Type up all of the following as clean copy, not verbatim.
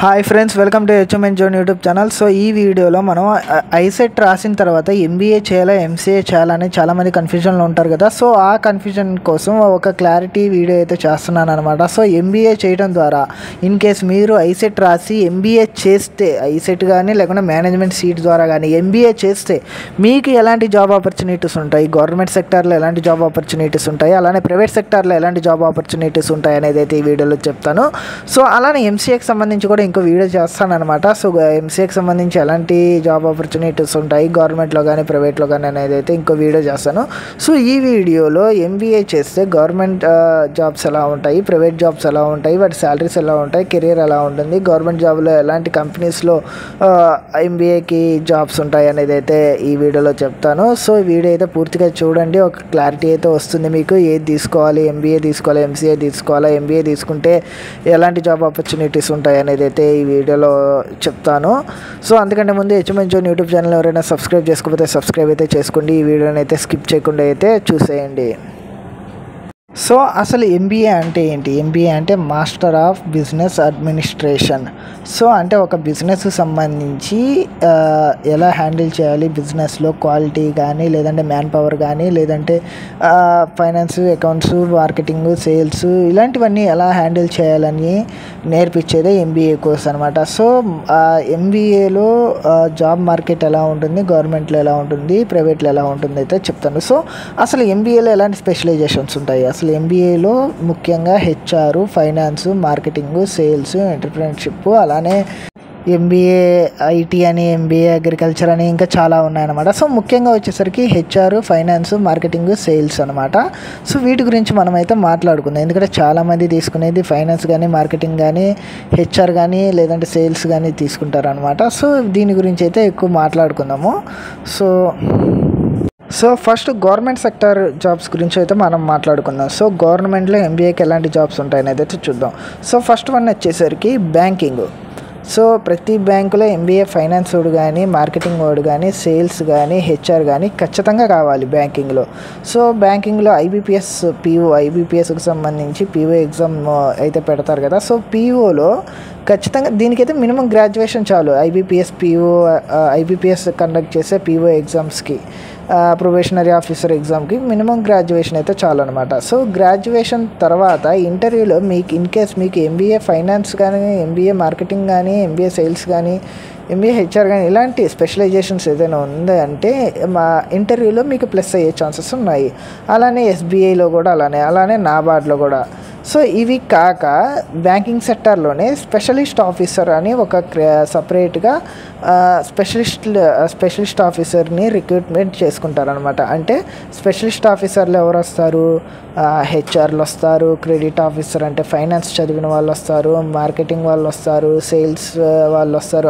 Hi friends, welcome to HMN zone YouTube channel. So ఈ వీడియోలో మనం ఐసెట్ రాసిన తర్వాత ఎంబీఏ చేయాలా ఎంసీఏ చేయాలా అని చాలామంది కన్ఫ్యూజన్లో ఉంటారు కదా. సో ఆ కన్ఫ్యూజన్ కోసం ఒక క్లారిటీ వీడియో అయితే చేస్తున్నాను అనమాట. సో ఎంబీఏ చేయడం ద్వారా ఇన్ కేస్ మీరు ఐసెట్ రాసి ఎంబీఏ చేస్తే, ఐసెట్ కానీ లేకుంటే మేనేజ్మెంట్ సీట్ ద్వారా కానీ ఎంబీఏ చేస్తే మీకు ఎలాంటి జాబ్ ఆపర్చునిటీస్ ఉంటాయి, గవర్నమెంట్ సెక్టార్లో ఎలాంటి జాబ్ ఆపర్చునిటీస్ ఉంటాయి, అలానే ప్రైవేట్ సెక్టార్లో ఎలాంటి జాబ్ ఆపర్చునిటీస్ ఉంటాయి అనేది అయితే ఈ వీడియోలో చెప్తాను. సో అలానే ఎంసీఏకి సంబంధించి కూడా ఇంకో వీడియో చేస్తాను అనమాట. సో ఎంసీఏకి సంబంధించి ఎలాంటి జాబ్ ఆపర్చునిటీస్ ఉంటాయి గవర్నమెంట్లో కానీ ప్రైవేట్లో కానీ అనేది అయితే ఇంకో వీడియో చేస్తాను. సో ఈ వీడియోలో ఎంబీఏ చేస్తే గవర్నమెంట్ జాబ్స్ ఎలా ఉంటాయి, ప్రైవేట్ జాబ్స్ ఎలా ఉంటాయి, వాటి శాలరీస్ ఎలా ఉంటాయి, కెరీర్ ఎలా ఉంటుంది, గవర్నమెంట్ జాబ్లో ఎలాంటి కంపెనీస్లో ఎంబీఏకి జాబ్స్ ఉంటాయి అనేది అయితే ఈ వీడియోలో చెప్తాను. సో ఈ వీడియో అయితే పూర్తిగా చూడండి, ఒక క్లారిటీ అయితే వస్తుంది మీకు. ఏది తీసుకోవాలి, ఎంబీఏ తీసుకోవాలి, ఎంసీఏ తీసుకోవాలా, ఎంబీఏ తీసుకుంటే ఎలాంటి జాబ్ ఆపర్చునిటీస్ ఉంటాయి అనేది అయితే ఈ వీడియోలో చెప్తాను. సో అందుకంటే ముందు హెచ్ఎంఎన్ జోన్ యూట్యూబ్ ఛానల్ ఎవరైనా సబ్స్క్రైబ్ చేసుకోకపోతే సబ్స్క్రైబ్ అయితే చేసుకోండి. ఈ వీడియోని అయితే స్కిప్ చేయకుండా అయితే చూసేయండి. సో అసలు ఎంబీఏ అంటే ఏంటి? ఎంబీఏ అంటే master of business administration. So అంటే ఒక బిజినెస్కి సంబంధించి ఎలా హ్యాండిల్ చేయాలి, బిజినెస్లో క్వాలిటీ కానీ లేదంటే మ్యాన్ పవర్ కానీ లేదంటే ఫైనాన్స్, అకౌంట్స్, మార్కెటింగ్, సేల్స్ ఇలాంటివన్నీ ఎలా హ్యాండిల్ చేయాలని నేర్పించేదే ఎంబీఏ కోర్స్ అనమాట. సో ఎంబీఏలో జాబ్ మార్కెట్ ఎలా ఉంటుంది, గవర్నమెంట్లో ఎలా ఉంటుంది, ప్రైవేట్లో ఎలా ఉంటుంది అయితే చెప్తాను. సో అసలు ఎంబీఏలో ఎలాంటి స్పెషలైజేషన్స్ ఉంటాయి? అసలు ఎంబీఏలో ముఖ్యంగా HR, finance, marketing, sales, entrepreneurship, అలానే ఎంబీఏ ఐటీ అని, ఎంబీఏ అగ్రికల్చర్ అని ఇంకా చాలా ఉన్నాయన్నమాట. సో ముఖ్యంగా వచ్చేసరికి హెచ్ఆర్, ఫైనాన్స్, మార్కెటింగ్, సేల్స్ అనమాట. సో వీటి గురించి మనమైతే మాట్లాడుకుందాం. ఎందుకంటే చాలామంది తీసుకునేది ఫైనాన్స్ కానీ, మార్కెటింగ్ కానీ, హెచ్ఆర్ కానీ లేదంటే సేల్స్ కానీ తీసుకుంటారు అనమాట. సో దీని గురించి అయితే ఎక్కువ మాట్లాడుకుందాము. So first government sector jobs గురించి అయితే మనం మాట్లాడుకుందాం. సో గవర్నమెంట్లో ఎంబీఏకి ఎలాంటి జాబ్స్ ఉంటాయనేది అయితే చూద్దాం. సో ఫస్ట్ వన్ వచ్చేసరికి బ్యాంకింగ్. సో ప్రతి బ్యాంకులో ఎంబీఏ ఫైనాన్స్ వాడు కానీ, మార్కెటింగ్ వాడు కానీ, సేల్స్ కానీ, హెచ్ఆర్ కానీ ఖచ్చితంగా కావాలి బ్యాంకింగ్లో. సో బ్యాంకింగ్లో ఐబీపీఎస్కి సంబంధించి పీఓ ఎగ్జామ్ అయితే పెడతారు కదా. సో పీఓలో ఖచ్చితంగా దీనికైతే మినిమం గ్రాడ్యుయేషన్ చాలు. ఐబీపీఎస్ కండక్ట్ చేసే పీఓ ఎగ్జామ్స్కి, ప్రొబేషనరీ ఆఫీసర్ ఎగ్జామ్కి మినిమం గ్రాడ్యుయేషన్ అయితే చాలు అనమాట. సో గ్రాడ్యుయేషన్ తర్వాత ఇంటర్వ్యూలో మీకు ఇన్ కేస్ మీకు ఎంబీఏ ఫైనాన్స్ కానీ, ఎంబీఏ మార్కెటింగ్ కానీ, ఎంబీఏ సేల్స్ కానీ, ఎంబీఏ హెచ్ఆర్ కానీ ఇలాంటి స్పెషలైజేషన్స్ ఏదైనా ఉందంటే మా ఇంటర్వ్యూలో మీకు ప్లస్ అయ్యే ఛాన్సెస్ ఉన్నాయి. అలానే ఎస్బీఐలో కూడా అలానే నాబార్డ్లో కూడా. సో ఇవి కాక బ్యాంకింగ్ సెక్టార్లోనే స్పెషలిస్ట్ ఆఫీసర్ అని ఒక సపరేట్గా స్పెషలిస్ట్ ఆఫీసర్ని రిక్రూట్మెంట్ చేసుకుంటారనమాట. అంటే స్పెషలిస్ట్ ఆఫీసర్లు ఎవరు వస్తారు? హెచ్ఆర్లు వస్తారు, క్రెడిట్ ఆఫీసర్ అంటే ఫైనాన్స్ చదివిన వాళ్ళు వస్తారు, మార్కెటింగ్ వాళ్ళు వస్తారు, సేల్స్ వాళ్ళు వస్తారు,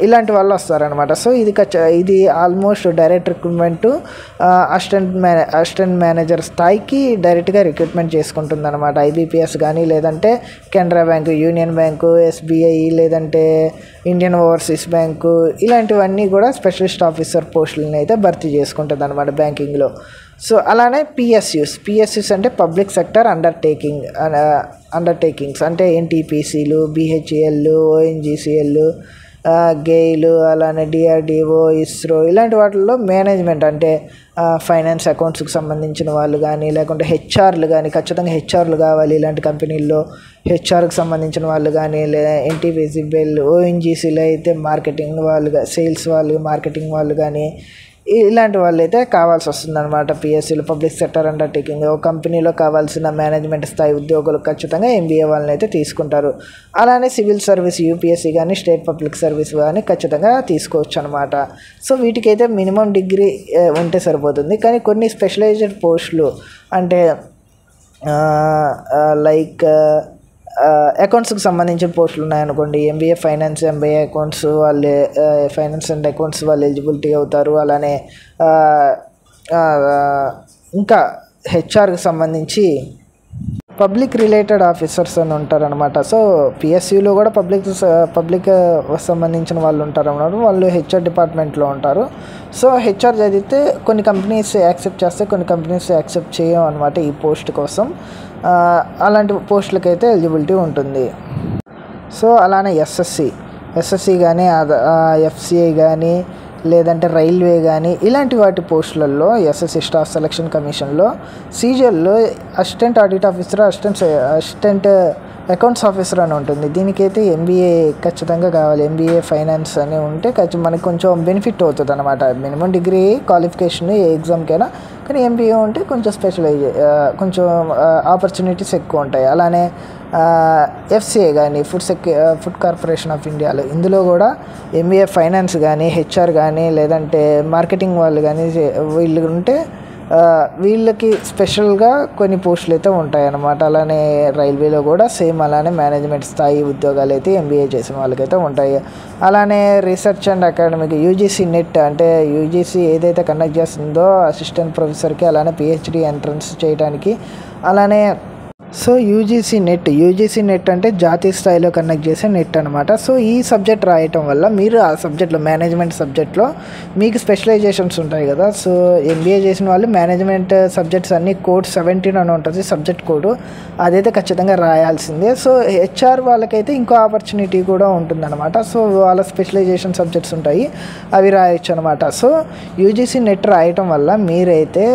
ఇలాంటి వాళ్ళు వస్తారనమాట. సో ఇది almost direct recruitment assistant manager స్థాయికి డైరెక్ట్గా రిక్రూట్మెంట్ చేసుకుంటుంది అనమాట. ఐబీపీఎస్ కానీ లేదంటే Canara bank, union bank, SBI లేదంటే ఇండియన్ ఓవర్సీస్ బ్యాంకు ఇలాంటివన్నీ కూడా స్పెషలిస్ట్ ఆఫీసర్ పోస్టులను అయితే భర్తీ చేసుకుంటుంది అనమాట బ్యాంకింగ్లో. సో అలానే పిఎస్యూస్ అంటే పబ్లిక్ సెక్టర్ అండర్టేకింగ్స్ అంటే ఎన్టీపీసీలు, బీహెచ్ఈఎల్, ఓఎన్జీసీఎల్, గెయిల్, అలానే డిఆర్డిఓ, ఇస్రో ఇలాంటి వాటిల్లో మేనేజ్మెంట్ అంటే ఫైనాన్స్, అకౌంట్స్కి సంబంధించిన వాళ్ళు కానీ లేకుంటే హెచ్ఆర్లు కానీ, ఖచ్చితంగా హెచ్ఆర్లు కావాలి ఇలాంటి కంపెనీల్లో. హెచ్ఆర్కి సంబంధించిన వాళ్ళు కానీ లేదా ఎన్టీపీసీబిఎల్, ఓఎన్జీసీలో అయితే మార్కెటింగ్ వాళ్ళు, సేల్స్ వాళ్ళు, మార్కెటింగ్ వాళ్ళు కానీ ఇలాంటి వాళ్ళు అయితే కావాల్సి వస్తుంది అనమాట. పిఎస్సీలు పబ్లిక్ సెక్టర్ అండర్టేకింగ్ ఒక కంపెనీలో కావాల్సిన మేనేజ్మెంట్ స్థాయి ఉద్యోగులు ఖచ్చితంగా ఎంబీఏ వాళ్ళని అయితే తీసుకుంటారు. అలానే సివిల్ సర్వీస్ యూపీఎస్సీ కానీ, స్టేట్ పబ్లిక్ సర్వీస్ కానీ ఖచ్చితంగా తీసుకోవచ్చు అనమాట. సో వీటికైతే మినిమం డిగ్రీ ఉంటే సరిపోతుంది. కానీ కొన్ని స్పెషలైజ్డ్ పోస్టులు అంటే లైక్ అకౌంట్స్కి సంబంధించిన పోస్టులు ఉన్నాయనుకోండి, ఎంబీఏ ఫైనాన్స్, ఎంబీఏ అకౌంట్స్ వాళ్ళు, ఫైనాన్స్ అండ్ అకౌంట్స్ వాళ్ళు ఎలిజిబిలిటీ అవుతారు. అలానే ఇంకా హెచ్ఆర్కి సంబంధించి పబ్లిక్ రిలేటెడ్ ఆఫీసర్స్ అని ఉంటారనమాట. సో పిఎస్యూలో కూడా పబ్లిక్ సంబంధించిన వాళ్ళు ఉంటారు అన్నమాట. వాళ్ళు హెచ్ఆర్ డిపార్ట్మెంట్లో ఉంటారు. సో హెచ్ఆర్ చదివితే కొన్ని కంపెనీస్ యాక్సెప్ట్ చేస్తే, కొన్ని కంపెనీస్ యాక్సెప్ట్ చేయం అనమాట ఈ పోస్ట్ కోసం. అలాంటి పోస్టులకైతే ఎలిజిబిలిటీ ఉంటుంది. సో అలానే ఎస్ఎస్సి కానీ ఎఫ్సిఐ కానీ లేదంటే రైల్వే కానీ ఇలాంటి వాటి పోస్టులలో ఎస్ఎస్సి స్టాఫ్ సెలక్షన్ కమిషన్లో సీజీఎల్లో assistant audit officer, assistant accounts officer అని ఉంటుంది. దీనికైతే ఎంబీఏ ఖచ్చితంగా కావాలి. ఎంబీఏ ఫైనాన్స్ అని ఉంటే మనకి కొంచెం బెనిఫిట్ అవుతుంది అనమాట. మినిమం డిగ్రీ క్వాలిఫికేషన్ ఏ ఎగ్జామ్కైనా, కానీ ఎంబీఏ ఉంటే కొంచెం కొంచెం ఆపర్చునిటీస్ ఎక్కువ ఉంటాయి. అలానే ఎఫ్సిఐ కానీ ఫుడ్ కార్పొరేషన్ ఆఫ్ ఇండియాలో ఇందులో కూడా ఎంబీఏ ఫైనాన్స్ కానీ హెచ్ఆర్ కానీ లేదంటే మార్కెటింగ్ వాళ్ళు కానీ వీళ్ళు ఉంటే వీళ్ళకి స్పెషల్గా కొన్ని పోస్టులు అయితే ఉంటాయన్నమాట. అలానే రైల్వేలో కూడా సేమ్ అలానే మేనేజ్మెంట్ స్థాయి ఉద్యోగాలు అయితే ఎంబీఏ చేసిన వాళ్ళకైతే ఉంటాయి. అలానే research and academic UGC net అంటే యూజీసీ ఏదైతే కండక్ట్ చేస్తుందో అసిస్టెంట్ ప్రొఫెసర్కి, అలానే పిహెచ్డి ఎంట్రన్స్ చేయడానికి, అలానే సో యూజీసీ నెట్ అంటే జాతీయ స్థాయిలో కండక్ట్ చేసే నెట్ అనమాట. సో ఈ సబ్జెక్ట్ రాయటం వల్ల మీరు ఆ సబ్జెక్ట్లో మేనేజ్మెంట్ సబ్జెక్ట్లో మీకు స్పెషలైజేషన్స్ ఉంటాయి కదా. సో ఎంబీఏ చేసిన వాళ్ళు మేనేజ్మెంట్ సబ్జెక్ట్స్ అన్నీ కోడ్ 17 అని ఉంటుంది సబ్జెక్ట్ కోడ్, అదైతే ఖచ్చితంగా రాయాల్సిందే. సో హెచ్ఆర్ వాళ్ళకైతే ఇంకో ఆపర్చునిటీ కూడా ఉంటుందన్నమాట. సో వాళ్ళ స్పెషలైజేషన్ సబ్జెక్ట్స్ ఉంటాయి, అవి రాయొచ్చు అనమాట. సో యూజీసీ నెట్ రాయటం వల్ల మీరైతే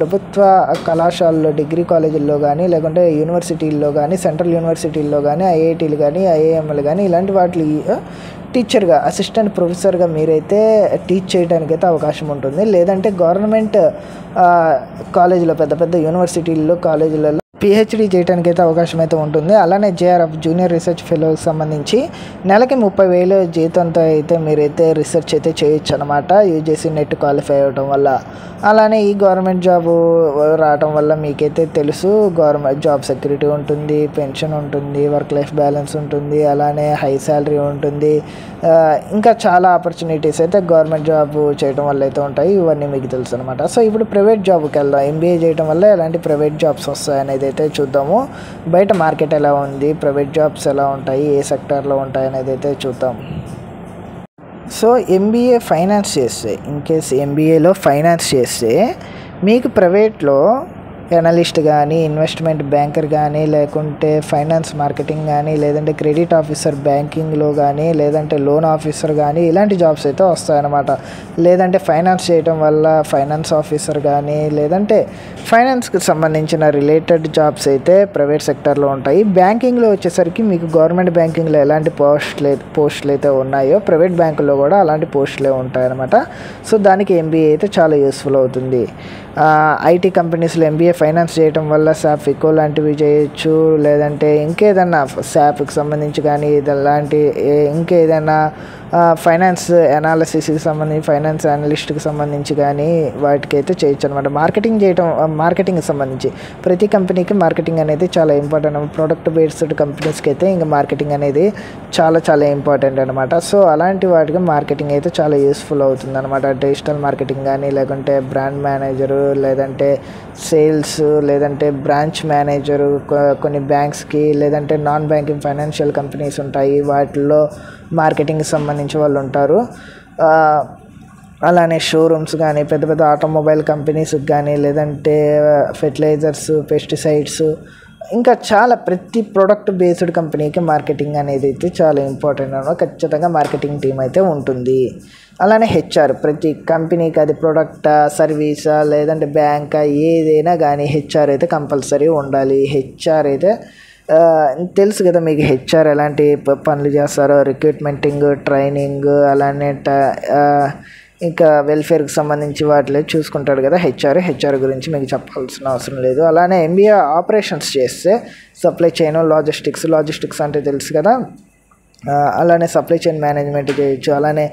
ప్రభుత్వ కళాశాలలో డిగ్రీ కాలేజీల్లో కానీ లేకుంటే యూనివర్సిటీల్లో కానీ, సెంట్రల్ యూనివర్సిటీల్లో కానీ, ఐఐటీలు కానీ, ఐఐఎంలు కానీ ఇలాంటి వాటి టీచర్గా, అసిస్టెంట్ ప్రొఫెసర్గా మీరైతే టీచ్ చేయడానికి అయితే అవకాశం ఉంటుంది. లేదంటే గవర్నమెంట్ కాలేజీలో పెద్ద పెద్ద యూనివర్సిటీల్లో కాలేజీలలో పిహెచ్డి చేయడానికి అయితే అవకాశం అయితే ఉంటుంది. అలానే జేఆర్ఎఫ్ జూనియర్ రీసెర్చ్ ఫెలోకి సంబంధించి నెలకి 30,000 జీతంతో అయితే మీరైతే రీసెర్చ్ అయితే చేయొచ్చు అనమాట యూజీసీ నెట్ క్వాలిఫై అవ్వడం వల్ల. అలానే ఈ గవర్నమెంట్ జాబు రావడం వల్ల మీకైతే తెలుసు, గవర్నమెంట్ జాబ్ సెక్యూరిటీ ఉంటుంది, పెన్షన్ ఉంటుంది, వర్క్ లైఫ్ బ్యాలెన్స్ ఉంటుంది, అలానే హై శాలరీ ఉంటుంది, ఇంకా చాలా ఆపర్చునిటీస్ అయితే గవర్నమెంట్ జాబ్ చేయడం వల్ల అయితే ఉంటాయి. ఇవన్నీ మీకు తెలుసు అనమాట. సో ఇప్పుడు ప్రైవేట్ జాబ్కి వెళ్దాం. ఎంబీఏ చేయడం వల్ల ఎలాంటి ప్రైవేట్ జాబ్స్ వస్తాయనేది అయితే చూద్దాము. బయట మార్కెట్ ఎలా ఉంది, ప్రైవేట్ జాబ్స్ ఎలా ఉంటాయి, ఏ సెక్టార్లో ఉంటాయి అనేది అయితే చూద్దాం. సో ఎంబీఏ ఫైనాన్స్ చేస్తే, ఇన్ కేస్ ఎంబీఏలో ఫైనాన్స్ చేస్తే మీకు ప్రైవేట్లో ఎనలిస్ట్ కానీ, ఇన్వెస్ట్మెంట్ బ్యాంకర్ కానీ, లేకుంటే ఫైనాన్స్ మార్కెటింగ్ కానీ, లేదంటే క్రెడిట్ ఆఫీసర్ బ్యాంకింగ్లో కానీ, లేదంటే లోన్ ఆఫీసర్ కానీ ఇలాంటి జాబ్స్ అయితే వస్తాయన్నమాట. లేదంటే ఫైనాన్స్ చేయడం వల్ల ఫైనాన్స్ ఆఫీసర్ కానీ, లేదంటే ఫైనాన్స్కి సంబంధించిన రిలేటెడ్ జాబ్స్ అయితే ప్రైవేట్ సెక్టర్లో ఉంటాయి. బ్యాంకింగ్లో వచ్చేసరికి మీకు గవర్నమెంట్ బ్యాంకింగ్లో ఎలాంటి పోస్టులు అయితే ఉన్నాయో ప్రైవేట్ బ్యాంకుల్లో కూడా అలాంటి పోస్టులే ఉంటాయన్నమాట. సో దానికి ఎంబీఏ అయితే చాలా యూస్ఫుల్ అవుతుంది. ఐటీ కంపెనీస్లో ఎంబీఏ ఫైనాన్స్ చేయడం వల్ల శాప్ ఫికో లాంటివి చేయొచ్చు, లేదంటే ఇంకేదన్నా శాప్కి సంబంధించి కానీ ఇలాంటి ఇంకేదైనా ఫైనాన్స్ అనాలిసిస్కి సంబంధించి, ఫైనాన్స్ అనలిస్ట్కి సంబంధించి కానీ వాటికైతే చేయొచ్చు అనమాట. మార్కెటింగ్కి సంబంధించి ప్రతి కంపెనీకి మార్కెటింగ్ అనేది చాలా ఇంపార్టెంట్. ప్రోడక్ట్ బేస్డ్ కంపెనీస్కి అయితే ఇంకా మార్కెటింగ్ అనేది చాలా చాలా ఇంపార్టెంట్ అనమాట. సో అలాంటి వాటికి మార్కెటింగ్ అయితే చాలా యూస్ఫుల్ అవుతుంది అనమాట. డిజిటల్ మార్కెటింగ్ కానీ, లేకుంటే బ్రాండ్ మేనేజరు, లేదంటే సేల్స్, లేదంటే బ్రాంచ్ మేనేజరు, కొన్ని బ్యాంక్స్కి, లేదంటే నాన్ బ్యాంకింగ్ ఫైనాన్షియల్ కంపెనీస్ ఉంటాయి, వాటిల్లో మార్కెటింగ్కి సంబంధించి వాళ్ళు ఉంటారు. అలానే షోరూమ్స్ కానీ, పెద్ద పెద్ద ఆటోమొబైల్ కంపెనీస్కి కానీ, లేదంటే ఫెర్టిలైజర్స్, పెస్టిసైడ్స్, ఇంకా చాలా ప్రతి ప్రోడక్ట్ బేస్డ్ కంపెనీకి మార్కెటింగ్ అనేది అయితే చాలా ఇంపార్టెంట్ అన్నమాట. ఖచ్చితంగా మార్కెటింగ్ టీం అయితే ఉంటుంది. అలానే హెచ్ఆర్ ప్రతి కంపెనీకి, అది ప్రోడక్టా, సర్వీసా, లేదంటే బ్యాంకా, ఏదైనా కానీ హెచ్ఆర్ అయితే కంపల్సరీ ఉండాలి. హెచ్ఆర్ అయితే తెలుసు కదా మీకు హెచ్ఆర్ ఎలాంటి పనులు చేస్తారో, రిక్రూట్మెంటింగ్, ట్రైనింగ్, అలానే ఇంకా వెల్ఫేర్కి సంబంధించి వాటిలో చూసుకుంటాడు కదా హెచ్ఆర్ గురించి మీకు చెప్పాల్సిన అవసరం లేదు. అలానే ఎంబీఏ ఆపరేషన్స్ చేస్తే సప్లై చైన్, లాజిస్టిక్స్ అంటే తెలుసు కదా, అలానే సప్లై చైన్ మేనేజ్మెంట్ చేయొచ్చు. అలానే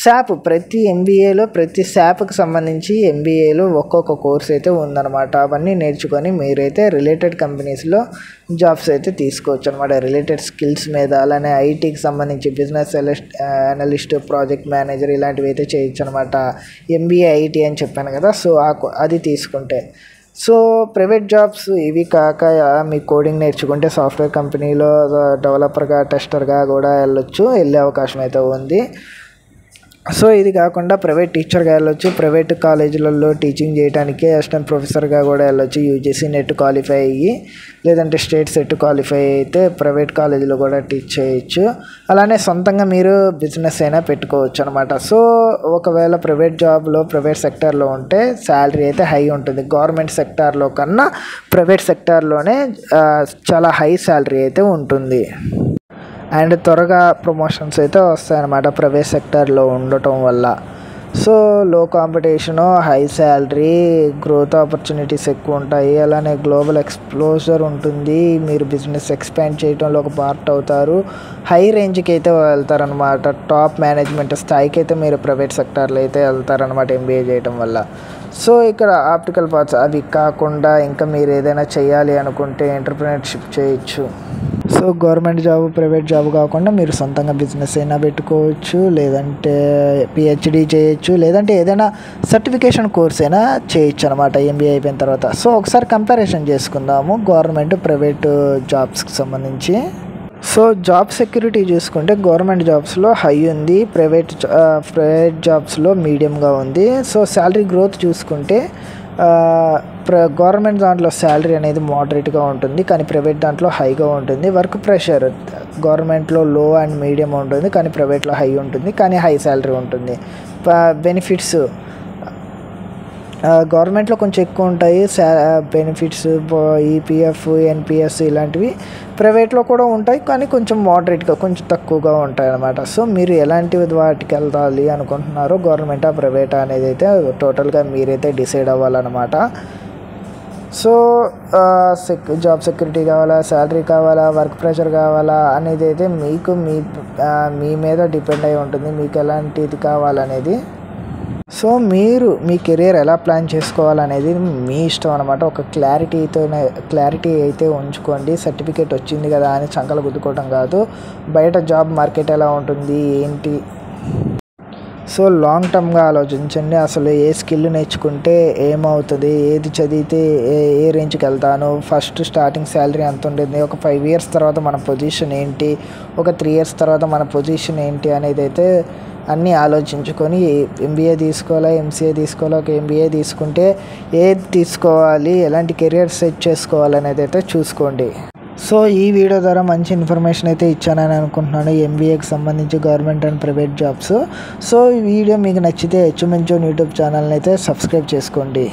శాప్ ప్రతి ఎంబీఏలో ప్రతి శాప్కి సంబంధించి ఎంబీఏలో ఒక్కొక్క కోర్స్ అయితే ఉందన్నమాట. అవన్నీ నేర్చుకొని మీరైతే రిలేటెడ్ కంపెనీస్లో జాబ్స్ అయితే తీసుకోవచ్చు అనమాట, రిలేటెడ్ స్కిల్స్ మీద. అలానే ఐటీకి సంబంధించి బిజినెస్ అనలిస్ట్, ప్రాజెక్ట్ మేనేజర్ ఇలాంటివి అయితే చేయొచ్చు అనమాట. ఎంబీఏ ఐటీ అని చెప్పాను కదా, సో అది తీసుకుంటే. సో ప్రైవేట్ జాబ్స్ ఇవి కాక మీ కోడింగ్ నేర్చుకుంటే సాఫ్ట్వేర్ కంపెనీలో డెవలపర్గా, టెస్టర్గా కూడా వెళ్ళే అవకాశం అయితే ఉంది. సో ఇది కాకుండా ప్రైవేట్ టీచర్గా వెళ్ళొచ్చు, ప్రైవేట్ కాలేజీలలో టీచింగ్ చేయడానికి అసిస్టెంట్ ప్రొఫెసర్గా కూడా వెళ్ళొచ్చు. యూజీసీ నెట్ క్వాలిఫై అయ్యి లేదంటే స్టేట్ సెట్ క్వాలిఫై అయితే ప్రైవేట్ కాలేజీలో కూడా టీచ్ చేయొచ్చు. అలానే సొంతంగా మీరు బిజినెస్ అయినా పెట్టుకోవచ్చు అనమాట. సో ఒకవేళ ప్రైవేట్ జాబ్లో ప్రైవేట్ సెక్టార్లో ఉంటే శాలరీ అయితే హై ఉంటుంది. గవర్నమెంట్ సెక్టార్లో కన్నా ప్రైవేట్ సెక్టార్లోనే చాలా హై శాలరీ అయితే ఉంటుంది. అండ్ త్వరగా ప్రమోషన్స్ అయితే వస్తాయన్నమాట ప్రైవేట్ సెక్టార్లో ఉండటం వల్ల. సో లో competition, high salary, growth opportunities ఎక్కువ ఉంటాయి. అలానే గ్లోబల్ ఎక్స్ప్లోజర్ ఉంటుంది. మీరు బిజినెస్ ఎక్స్పాండ్ చేయడంలో ఒక పార్ట్ అవుతారు. హై రేంజ్కి అయితే వెళ్తారనమాట. టాప్ మేనేజ్మెంట్ స్థాయికి అయితే మీరు ప్రైవేట్ సెక్టార్లో అయితే వెళ్తారనమాట ఎంబీఏ చేయడం వల్ల. సో ఇక్కడ ఆప్టికల్ పార్ట్స్ అవి కాకుండా ఇంకా మీరు ఏదైనా చేయాలి అనుకుంటే ఎంటర్ప్రినర్షిప్ చేయొచ్చు. So government job, private job కాకుండా మీరు సొంతంగా బిజినెస్ అయినా పెట్టుకోవచ్చు, లేదంటే పిహెచ్డి చేయొచ్చు, లేదంటే ఏదైనా సర్టిఫికేషన్ కోర్స్ అయినా చేయొచ్చు అనమాట ఎంబీఏ అయిపోయిన తర్వాత. సో ఒకసారి కంపారిజన్ చేసుకుందాము గవర్నమెంట్, ప్రైవేట్ జాబ్స్కి సంబంధించి. సో జాబ్ సెక్యూరిటీ చూసుకుంటే గవర్నమెంట్ జాబ్స్లో హై ఉంది, ప్రైవేట్ జాబ్స్లో మీడియంగా ఉంది. సో శాలరీ గ్రోత్ చూసుకుంటే గవర్నమెంట్ దాంట్లో శాలరీ అనేది మోడరేట్గా ఉంటుంది, కానీ ప్రైవేట్ దాంట్లో హైగా ఉంటుంది. వర్క్ ప్రెషర్ గవర్నమెంట్లో లో అండ్ మీడియం ఉంటుంది, కానీ ప్రైవేట్లో హై ఉంటుంది, కానీ హై శాలరీ ఉంటుంది. బెనిఫిట్స్ గవర్నమెంట్లో కొంచెం ఎక్కువ ఉంటాయి బెనిఫిట్స్, ఈపీఎఫ్, ఎన్పిఎస్ ఇలాంటివి. ప్రైవేట్లో కూడా ఉంటాయి, కానీ కొంచెం మోడరేట్గా, కొంచెం తక్కువగా ఉంటాయి అన్నమాట. సో మీరు ఎలాంటి వాటికి వెళ్ళాలి అనుకుంటున్నారో, గవర్నమెంటా ప్రైవేటా అనేది అయితే టోటల్గా మీరైతే డిసైడ్ అవ్వాలన్నమాట. సో జాబ్ సెక్యూరిటీ కావాలా, శాలరీ కావాలా, వర్క్ ప్రెషర్ కావాలా అనేది అయితే మీకు మీ మీద డిపెండ్ అయి ఉంటుంది, మీకు ఎలాంటిది కావాలనేది. సో మీరు మీ కెరీర్ ఎలా ప్లాన్ చేసుకోవాలనేది మీ ఇష్టం అనమాట. ఒక క్లారిటీ అయితే ఉంచుకోండి. సర్టిఫికేట్ వచ్చింది కదా అని చంకలు గుద్దుకోవడం కాదు. బయట జాబ్ మార్కెట్ ఎలా ఉంటుంది ఏంటి, సో లాంగ్ టర్మ్గా ఆలోచించండి. అసలు ఏ స్కిల్ నేర్చుకుంటే ఏమవుతుంది, ఏది చదివితే ఏ రేంజ్కి వెళ్తాను, ఫస్ట్ స్టార్టింగ్ శాలరీ ఎంత ఉంటుంది, ఒక 5 years తర్వాత మన పొజిషన్ ఏంటి, ఒక 3 years తర్వాత మన పొజిషన్ ఏంటి అనేది అయితే అన్నీ ఆలోచించుకొని ఎంబీఏ తీసుకోవాలా, ఎంసీఏ తీసుకోవాలా, ఒక ఎంబీఏ తీసుకుంటే ఏది తీసుకోవాలి, ఎలాంటి కెరియర్ సెట్ చేసుకోవాలనేది అయితే చూసుకోండి. సో ఈ వీడియో ద్వారా మంచి ఇన్ఫర్మేషన్ అయితే ఇచ్చానని అనుకుంటున్నాను ఎంబీఏకి సంబంధించి government and private jobs. So ఈ వీడియో మీకు నచ్చితే అచీవ్మెంట్ జోన్ యూట్యూబ్ ఛానల్ని అయితే సబ్స్క్రైబ్ చేసుకోండి.